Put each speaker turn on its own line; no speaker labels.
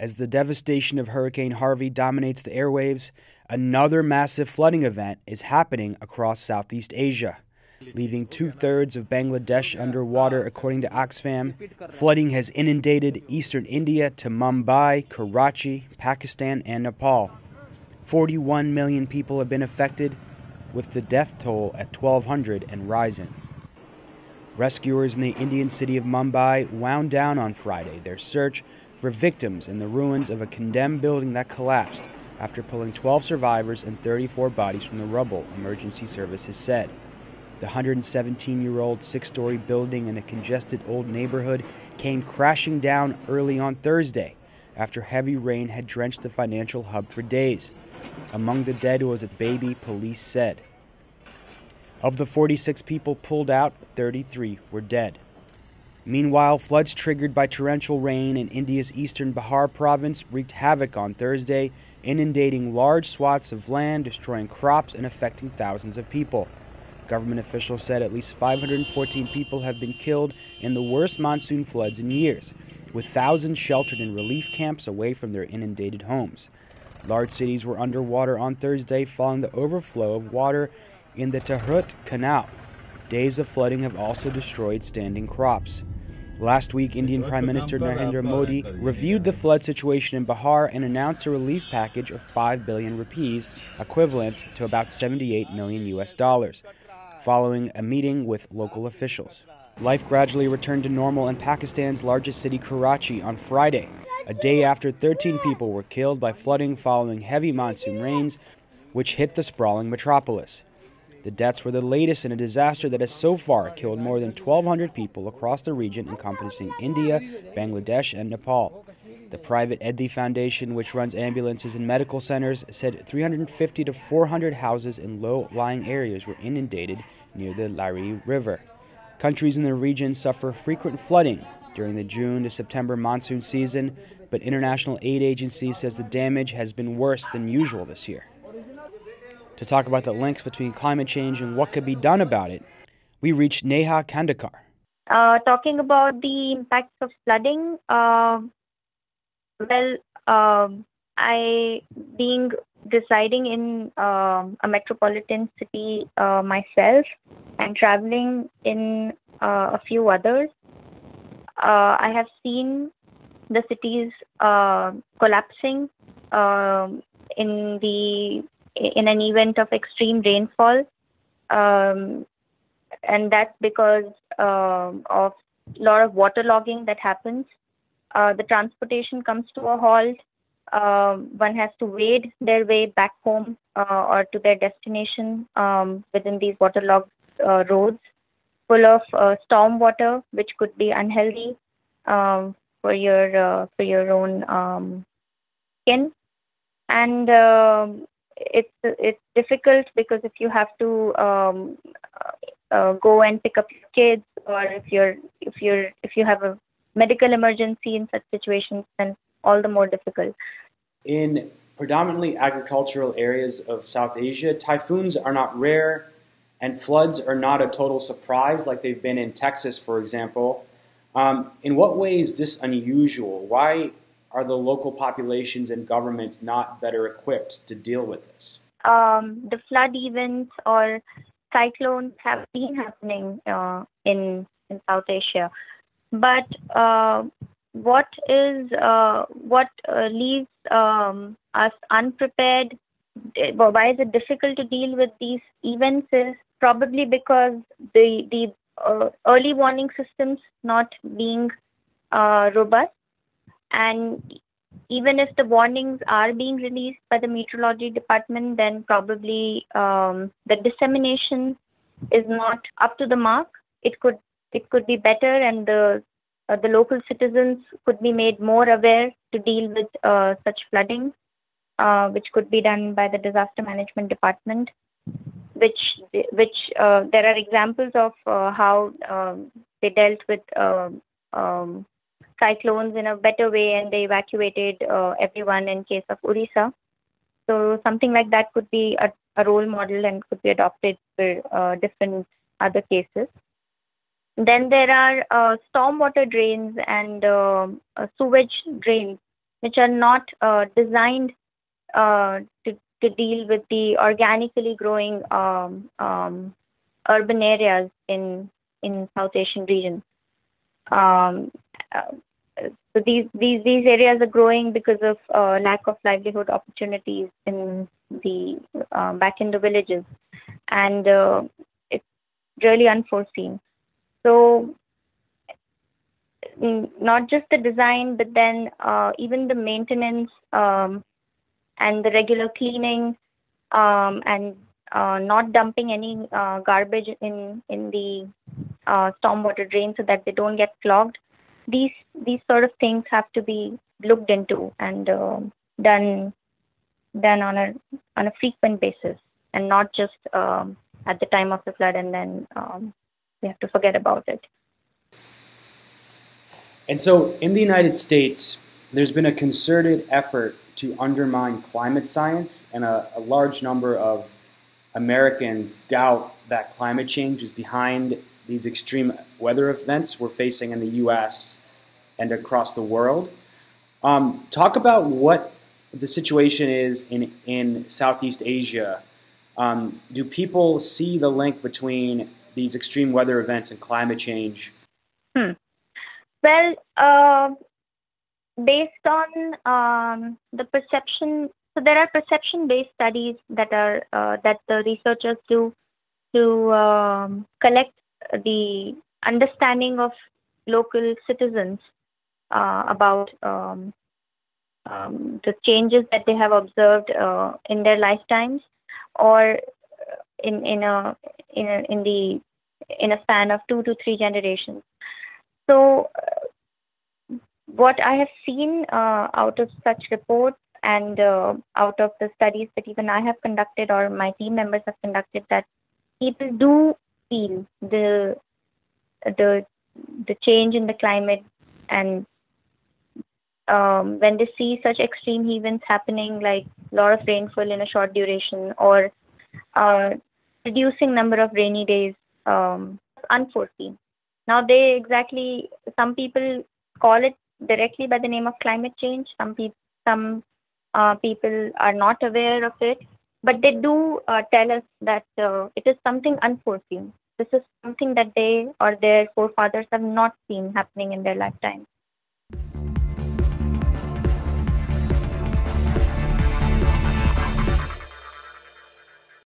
As the devastation of Hurricane Harvey dominates the airwaves, another massive flooding event is happening across Southeast Asia, leaving two-thirds of Bangladesh underwater, according to Oxfam. Flooding has inundated eastern India to Mumbai, Karachi, Pakistan, and Nepal. 41 million people have been affected, with the death toll at 1,200 and rising. Rescuers in the Indian city of Mumbai wound down on Friday their search for victims in the ruins of a condemned building that collapsed after pulling 12 survivors and 34 bodies from the rubble, emergency services said. The 117-year-old six-story building in a congested old neighborhood came crashing down early on Thursday after heavy rain had drenched the financial hub for days. Among the dead was a baby, police said. Of the 46 people pulled out, 33 were dead. Meanwhile, floods triggered by torrential rain in India's eastern Bihar province wreaked havoc on Thursday, inundating large swaths of land, destroying crops, and affecting thousands of people. Government officials said at least 514 people have been killed in the worst monsoon floods in years, with thousands sheltered in relief camps away from their inundated homes. Large cities were underwater on Thursday following the overflow of water in the Tahrut Canal. Days of flooding have also destroyed standing crops. Last week, Indian Prime Minister Narendra Modi reviewed the flood situation in Bihar and announced a relief package of 5 billion rupees, equivalent to about $78 million, following a meeting with local officials. Life gradually returned to normal in Pakistan's largest city, Karachi, on Friday, a day after 13 people were killed by flooding following heavy monsoon rains, which hit the sprawling metropolis. The deaths were the latest in a disaster that has so far killed more than 1,200 people across the region, encompassing India, Bangladesh, and Nepal. The private Edhi Foundation, which runs ambulances and medical centers, said 350 to 400 houses in low-lying areas were inundated near the Lari River. Countries in the region suffer frequent flooding during the June to September monsoon season, but International Aid Agency says the damage has been worse than usual this year. To talk about the links between climate change and what could be done about it, we reached Neha Kandakar.
Talking about the impacts of flooding, I, being residing in a metropolitan city myself and traveling in a few others, I have seen the cities collapsing in an event of extreme rainfall, and that's because of a lot of waterlogging that happens. The transportation comes to a halt. One has to wade their way back home or to their destination within these waterlogged roads, full of storm water, which could be unhealthy for your own skin. And it's difficult because if you have to go and pick up your kids, or if you have a medical emergency in such situations, then all the more difficult.
In predominantly agricultural areas of South Asia, typhoons are not rare, and floods are not a total surprise like they've been in Texas, for example. In what way is this unusual? Why are the local populations and governments not better equipped to deal with this?
The flood events or cyclones have been happening in South Asia, but what leaves us unprepared? Why is it difficult to deal with these events? Is probably because the early warning systems not being robust. And even if the warnings are being released by the meteorology department, then probably the dissemination is not up to the mark. It could be better, and the local citizens could be made more aware to deal with such flooding, which could be done by the disaster management department. Which there are examples of how they dealt with cyclones in a better way, and they evacuated everyone in case of Orissa. So something like that could be a role model and could be adopted for different other cases. Then there are stormwater drains and sewage drains, which are not designed to deal with the organically growing urban areas in South Asian region. Um, so these areas are growing because of lack of livelihood opportunities in the back in the villages, and it's really unforeseen. So not just the design, but then even the maintenance and the regular cleaning and not dumping any garbage in the stormwater drain so that they don't get clogged. These sort of things have to be looked into and done on a frequent basis, and not just at the time of the flood, and then we have to forget about it.
And so in the United States, there's been a concerted effort to undermine climate science, and a large number of Americans doubt that climate change is behind these extreme weather events we're facing in the U.S. and across the world. Talk about what the situation is in Southeast Asia. Do people see the link between these extreme weather events and climate change?
Well, based on the perception, so there are perception-based studies that are that the researchers do to collect the understanding of local citizens about the changes that they have observed in their lifetimes, or in a span of 2 to 3 generations. So, what I have seen out of such reports and out of the studies that even I have conducted or my team members have conducted, that people do feel the change in the climate, and when they see such extreme events happening, like a lot of rainfall in a short duration, or reducing number of rainy days, unforeseen. Now some people call it directly by the name of climate change. Some people are not aware of it, but they do tell us that it is something unforeseen. This is something that they or their forefathers have not seen happening in their lifetime.